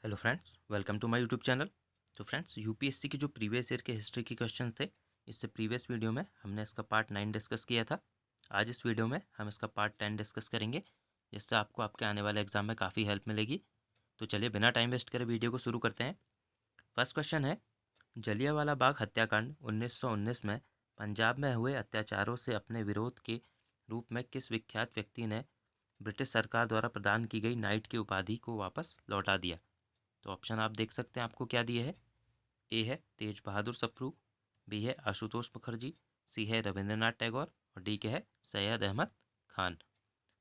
Hello friends, welcome to my YouTube channel. तो friends, UPSC की जो प्रीवियस ईयर के हिस्ट्री के क्वेश्चन थे, इससे प्रीवियस वीडियो में हमने इसका पार्ट 9 डिस्कस किया था। आज इस वीडियो में हम इसका पार्ट 10 डिस्कस करेंगे, जिससे आपको आपके आने वाले एग्जाम में काफ़ी हेल्प मिलेगी। तो चलिए बिना टाइम वेस्ट करे वीडियो को शुरू करते हैं। फर्स्ट क्वेश्चन है, जलियांवाला बाग हत्याकांड 1919 में पंजाब में हुए अत्याचारों से अपने विरोध के रूप में किस विख्यात व्यक्ति ने ब्रिटिश सरकार द्वारा प्रदान की गई नाइट की उपाधि को वापस लौटा दिया? तो ऑप्शन आप देख सकते हैं आपको क्या दिए है। ए है तेज बहादुर सप्रू, बी है आशुतोष मुखर्जी, सी है रविंद्रनाथ टैगोर और डी के है सैयद अहमद खान।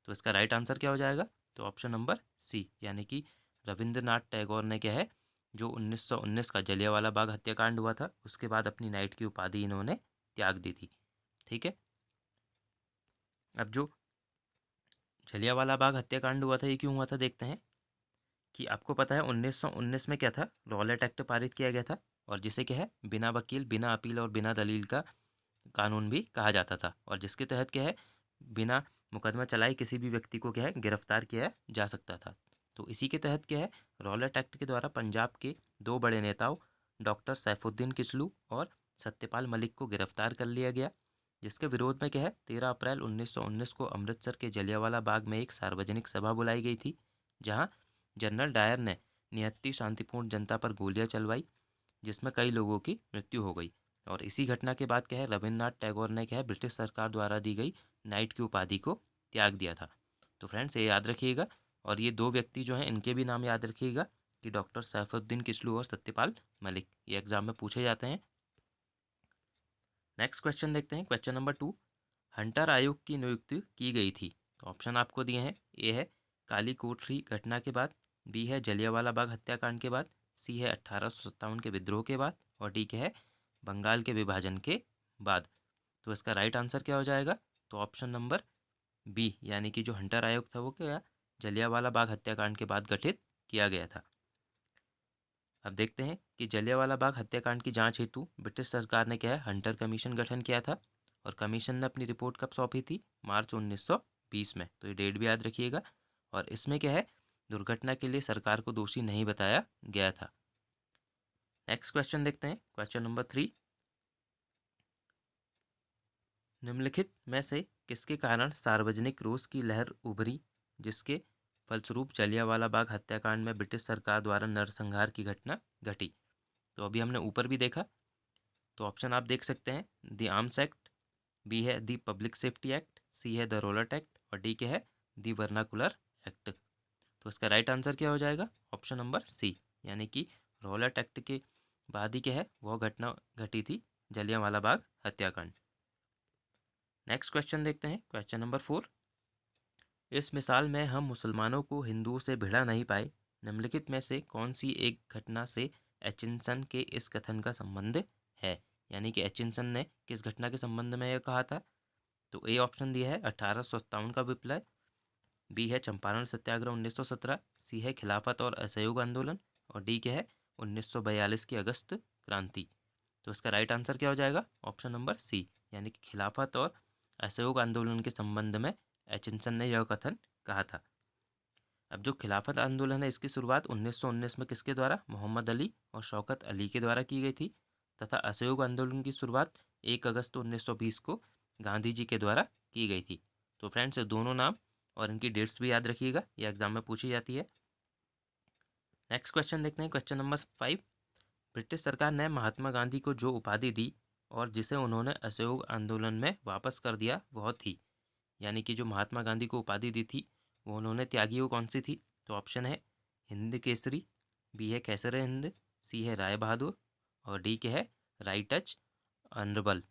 तो इसका राइट आंसर क्या हो जाएगा? तो ऑप्शन नंबर सी, यानी कि रविंद्रनाथ टैगोर ने क्या है, जो 1919 का जलियांवाला बाग हत्याकांड हुआ था उसके बाद अपनी नाइट की उपाधि इन्होंने त्याग दी थी। ठीक है। अब जो जलियांवाला बाग हत्याकांड हुआ था ये क्यों हुआ था देखते हैं। कि आपको पता है 1919 में क्या था, रॉलेट एक्ट पारित किया गया था, और जिसे क्या है बिना वकील, बिना अपील और बिना दलील का कानून भी कहा जाता था, और जिसके तहत क्या है बिना मुकदमा चलाए किसी भी व्यक्ति को क्या है गिरफ्तार किया जा सकता था। तो इसी के तहत क्या है, रॉलेट एक्ट के द्वारा पंजाब के दो बड़े नेताओं डॉक्टर सैफुद्दीन किचलू और सत्यपाल मलिक को गिरफ्तार कर लिया गया, जिसके विरोध में क्या है 13 अप्रैल 1919 को अमृतसर के जलियांवाला बाग में एक सार्वजनिक सभा बुलाई गई थी, जहां जनरल डायर ने निहत्थी शांतिपूर्ण जनता पर गोलियां चलवाई, जिसमें कई लोगों की मृत्यु हो गई। और इसी घटना के बाद क्या है रविन्द्रनाथ टैगोर ने क्या है ब्रिटिश सरकार द्वारा दी गई नाइट की उपाधि को त्याग दिया था। तो फ्रेंड्स ये याद रखिएगा, और ये दो व्यक्ति जो हैं इनके भी नाम याद रखिएगा कि डॉक्टर सैफुद्दीन किचलू और सत्यपाल मलिक, ये एग्जाम में पूछे जाते हैं। नेक्स्ट क्वेश्चन देखते हैं, क्वेश्चन नंबर 2। हंटर आयोग की नियुक्ति की गई थी। तो ऑप्शन आपको दिए हैं। ए है काली कोठरी घटना के बाद, बी है जलियांवाला बाग हत्याकांड के बाद, सी है 1857 के विद्रोह के बाद और डी के है बंगाल के विभाजन के बाद। तो इसका राइट आंसर क्या हो जाएगा? तो ऑप्शन नंबर बी, यानी कि जो हंटर आयोग था वो क्या जलियांवाला बाग हत्याकांड के बाद गठित किया गया था। अब देखते हैं कि जलियांवाला बाग हत्याकांड की जांच हेतु ब्रिटिश सरकार ने क्या है हंटर कमीशन गठन किया था, और कमीशन ने अपनी रिपोर्ट कब सौंपी थी? मार्च 1920 में। तो ये डेट भी याद रखिएगा। और इसमें क्या है, दुर्घटना के लिए सरकार को दोषी नहीं बताया गया था। नेक्स्ट क्वेश्चन देखते हैं, क्वेश्चन नंबर 3। निम्नलिखित में से किसके कारण सार्वजनिक रोष की लहर उभरी, जिसके फलस्वरूप जलियांवाला बाग हत्याकांड में ब्रिटिश सरकार द्वारा नरसंहार की घटना घटी? तो अभी हमने ऊपर भी देखा, तो ऑप्शन आप देख सकते हैं। द आर्म्स एक्ट, बी है दी पब्लिक सेफ्टी एक्ट, सी है द रोलट एक्ट और डी के है दी वर्नाकुलर एक्ट। तो इसका राइट आंसर क्या हो जाएगा? ऑप्शन नंबर सी, यानी कि रोलट एक्ट के बाद ही क्या है वह घटना घटी थी, जलियांवाला बाग हत्याकांड। नेक्स्ट क्वेश्चन देखते हैं, क्वेश्चन नंबर 4। इस मिसाल में हम मुसलमानों को हिंदुओं से भिड़ा नहीं पाए, निम्नलिखित में से कौन सी एक घटना से एचिंसन के इस कथन का संबंध है? यानी कि एचिंसन ने किस घटना के संबंध में यह कहा था? तो ए ऑप्शन दिया है 1857 का विप्लव, बी है चंपारण सत्याग्रह 1917, सी है खिलाफत और असहयोग आंदोलन और डी के है 1942 की अगस्त क्रांति। तो इसका राइट आंसर क्या हो जाएगा? ऑप्शन नंबर सी, यानी कि खिलाफत और असहयोग आंदोलन के संबंध में एचिंसन ने यह कथन कहा था। अब जो खिलाफत आंदोलन है इसकी शुरुआत 1919 में किसके द्वारा? मोहम्मद अली और शौकत अली के द्वारा की गई थी, तथा असहयोग आंदोलन की शुरुआत 1 अगस्त 1920 को गांधी जी के द्वारा की गई थी। तो फ्रेंड्स दोनों नाम और इनकी डेट्स भी याद रखिएगा, ये एग्जाम में पूछी जाती है। नेक्स्ट क्वेश्चन देखते हैं, क्वेश्चन नंबर 5। ब्रिटिश सरकार ने महात्मा गांधी को जो उपाधि दी और जिसे उन्होंने असहयोग आंदोलन में वापस कर दिया वह थी, यानी कि जो महात्मा गांधी को उपाधि दी थी वो उन्होंने त्यागी, वो कौन सी थी? तो ऑप्शन है हिंद केसरी, बी है कैसर हिंद, सी है राय बहादुर और डी के है राइट टच ऑनरेबल।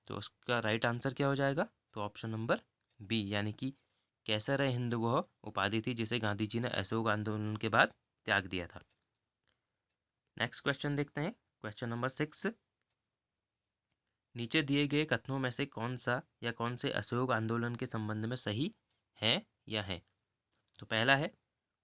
तो उसका राइट आंसर क्या हो जाएगा? तो ऑप्शन नंबर बी, यानी कि कैसर हिंद वह उपाधि थी जिसे गांधी जी ने असहयोग आंदोलन के बाद त्याग दिया था। नेक्स्ट क्वेश्चन देखते हैं, क्वेश्चन नंबर 6। नीचे दिए गए कथनों में से कौन सा या कौन से असहयोग आंदोलन के संबंध में सही है या है? तो पहला है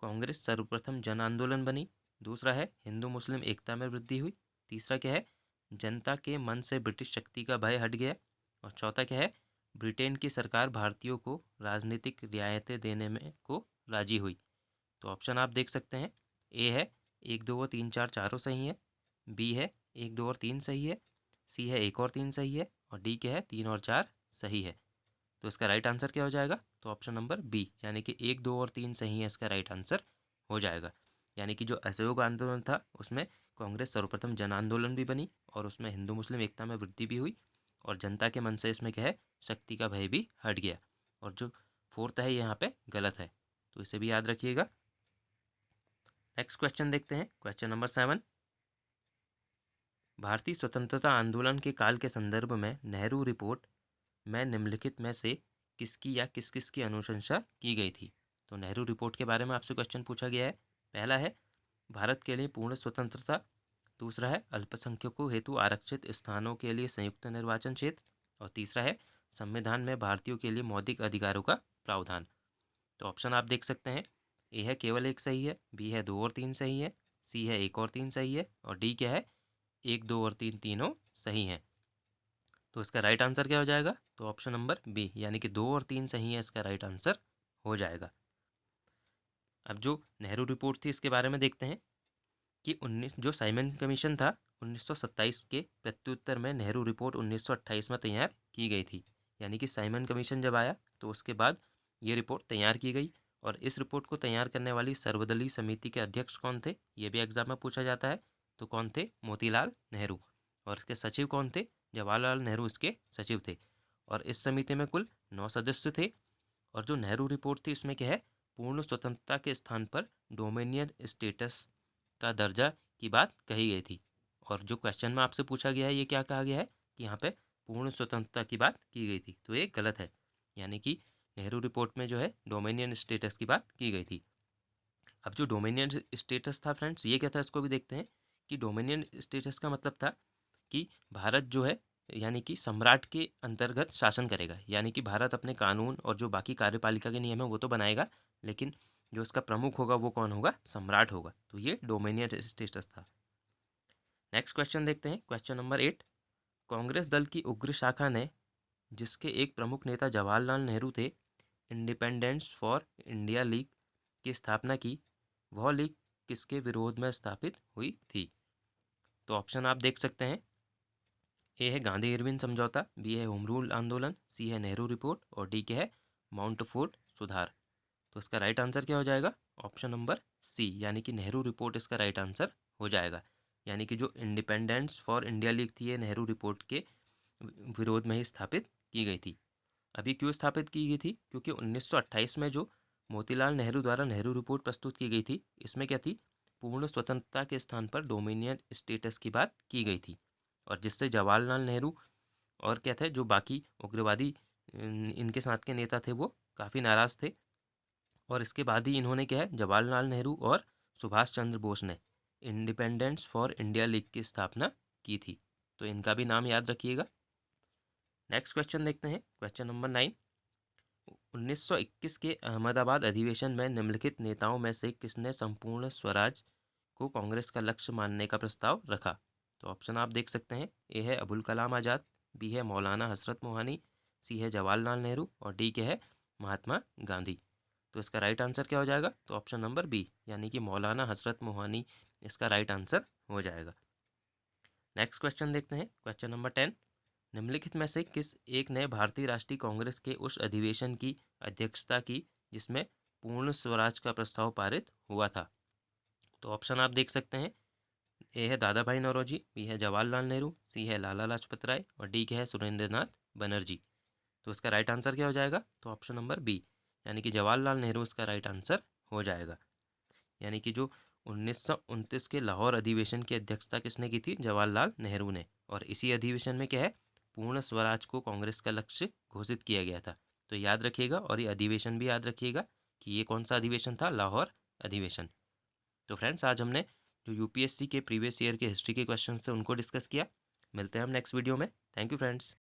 कांग्रेस सर्वप्रथम जन आंदोलन बनी, दूसरा है हिंदू मुस्लिम एकता में वृद्धि हुई, तीसरा क्या है जनता के मन से ब्रिटिश शक्ति का भय हट गया, और चौथा क्या है ब्रिटेन की सरकार भारतीयों को राजनीतिक रियायतें देने में को राजी हुई। तो ऑप्शन आप देख सकते हैं। ए है 1 2 और 3 4 चारों सही है, बी है 1 2 और 3 सही है, सी है 1 और 3 सही है, और डी क्या है 3 और 4 सही है। तो इसका राइट आंसर क्या हो जाएगा? तो ऑप्शन नंबर बी, यानी कि 1 2 और 3 सही है, इसका राइट आंसर हो जाएगा। यानी कि जो असहयोग आंदोलन था उसमें कांग्रेस सर्वप्रथम जन आंदोलन भी बनी, और उसमें हिंदू मुस्लिम एकता में वृद्धि भी हुई, और जनता के मन से इसमें क्या है, शक्ति का भय भी हट गया। और जो फोर्थ है यहाँ पे गलत है, तो इसे भी याद रखिएगा। नेक्स्ट क्वेश्चन देखते हैं, क्वेश्चन नंबर 7। भारतीय स्वतंत्रता आंदोलन के काल के संदर्भ में नेहरू रिपोर्ट में निम्नलिखित में से किसकी या किस किस की अनुशंसा की गई थी? तो नेहरू रिपोर्ट के बारे में आपसे क्वेश्चन पूछा गया है। पहला है भारत के लिए पूर्ण स्वतंत्रता, दूसरा है अल्पसंख्यकों हेतु आरक्षित स्थानों के लिए संयुक्त निर्वाचन क्षेत्र, और तीसरा है संविधान में भारतीयों के लिए मौलिक अधिकारों का प्रावधान। तो ऑप्शन आप देख सकते हैं, ए है केवल एक सही है, बी है 2 और 3 सही है, सी है 1 और 3 सही है, और डी क्या है 1 2 और 3 तीनों सही हैं। तो इसका राइट आंसर क्या हो जाएगा? तो ऑप्शन नंबर बी, यानी कि 2 और 3 सही है, इसका राइट आंसर हो जाएगा। अब जो नेहरू रिपोर्ट थी इसके बारे में देखते हैं कि 19 जो साइमन कमीशन था 1927 के प्रत्युत्तर में नेहरू रिपोर्ट 1928 में तैयार की गई थी। यानी कि साइमन कमीशन जब आया तो उसके बाद ये रिपोर्ट तैयार की गई, और इस रिपोर्ट को तैयार करने वाली सर्वदलीय समिति के अध्यक्ष कौन थे, ये भी एग्जाम में पूछा जाता है। तो कौन थे? मोतीलाल नेहरू। और इसके सचिव कौन थे? जवाहरलाल नेहरू इसके सचिव थे। और इस समिति में कुल 9 सदस्य थे। और जो नेहरू रिपोर्ट थी इसमें क्या है, पूर्ण स्वतंत्रता के स्थान पर डोमिनियन स्टेटस का दर्जा की बात कही गई थी। और जो क्वेश्चन में आपसे पूछा गया है ये क्या कहा गया है कि यहाँ पे पूर्ण स्वतंत्रता की बात की गई थी, तो ये गलत है। यानी कि नेहरू रिपोर्ट में जो है डोमिनियन स्टेटस की बात की गई थी। अब जो डोमिनियन स्टेटस था फ्रेंड्स, ये क्या था, इसको भी देखते हैं कि डोमिनियन स्टेटस का मतलब था कि भारत जो है यानी कि सम्राट के अंतर्गत शासन करेगा। यानी कि भारत अपने कानून और जो बाकी कार्यपालिका के नियम है वो तो बनाएगा, लेकिन जो इसका प्रमुख होगा वो कौन होगा? सम्राट होगा। तो ये डोमिनियन स्टेटस था। नेक्स्ट क्वेश्चन देखते हैं, क्वेश्चन नंबर 8। कांग्रेस दल की उग्र शाखा ने, जिसके एक प्रमुख नेता जवाहरलाल नेहरू थे, इंडिपेंडेंस फॉर इंडिया लीग की स्थापना की। वह लीग किसके विरोध में स्थापित हुई थी? तो ऑप्शन आप देख सकते हैं, ए है गांधी इरविन समझौता, बी है होम रूल आंदोलन, सी है नेहरू रिपोर्ट, और डी के है माउंट फोर्ट सुधार। तो इसका राइट आंसर क्या हो जाएगा? ऑप्शन नंबर सी, यानी कि नेहरू रिपोर्ट इसका राइट आंसर हो जाएगा। यानी कि जो इंडिपेंडेंस फॉर इंडिया लीग थी ये नेहरू रिपोर्ट के विरोध में ही स्थापित की गई थी। अभी क्यों स्थापित की गई थी? क्योंकि 1928 में जो मोतीलाल नेहरू द्वारा नेहरू रिपोर्ट प्रस्तुत की गई थी, इसमें क्या थी, पूर्ण स्वतंत्रता के स्थान पर डोमिनियन स्टेटस की बात की गई थी। और जिससे जवाहरलाल नेहरू और क्या थे जो बाकी उग्रवादी इनके साथ के नेता थे वो काफ़ी नाराज़ थे। और इसके बाद ही इन्होंने क्या है, जवाहरलाल नेहरू और सुभाष चंद्र बोस ने इंडिपेंडेंस फॉर इंडिया लीग की स्थापना की थी। तो इनका भी नाम याद रखिएगा। नेक्स्ट क्वेश्चन देखते हैं, क्वेश्चन नंबर 9। 1921 के अहमदाबाद अधिवेशन में निम्नलिखित नेताओं में से किसने संपूर्ण स्वराज को कांग्रेस का लक्ष्य मानने का प्रस्ताव रखा? तो ऑप्शन आप देख सकते हैं, ए है अबुल कलाम आज़ाद, बी है मौलाना हसरत मोहानी, सी है जवाहरलाल नेहरू, और डी के है महात्मा गांधी। तो इसका राइट आंसर क्या हो जाएगा? तो ऑप्शन नंबर बी, यानी कि मौलाना हसरत मोहानी इसका राइट आंसर हो जाएगा। नेक्स्ट क्वेश्चन देखते हैं, क्वेश्चन नंबर 10। निम्नलिखित में से किस एक ने भारतीय राष्ट्रीय कांग्रेस के उस अधिवेशन की अध्यक्षता की जिसमें पूर्ण स्वराज का प्रस्ताव पारित हुआ था? तो ऑप्शन आप देख सकते हैं, ए है दादा भाई नौरोजी, बी है जवाहरलाल नेहरू, सी है लाला लाजपत राय, और डी के है सुरेंद्र नाथ बनर्जी। तो इसका राइट आंसर क्या हो जाएगा? तो ऑप्शन नंबर बी, यानी कि जवाहरलाल नेहरू इसका राइट आंसर हो जाएगा। यानी कि जो 1929 के लाहौर अधिवेशन की अध्यक्षता किसने की थी? जवाहरलाल नेहरू ने। और इसी अधिवेशन में क्या है, पूर्ण स्वराज को कांग्रेस का लक्ष्य घोषित किया गया था। तो याद रखिएगा, और ये अधिवेशन भी याद रखिएगा कि ये कौन सा अधिवेशन था? लाहौर अधिवेशन। तो फ्रेंड्स आज हमने जो यूपीएससी के प्रीवियस ईयर के हिस्ट्री के क्वेश्चन थे उनको डिस्कस किया। मिलते हैं हम नेक्स्ट वीडियो में। Thank you friends.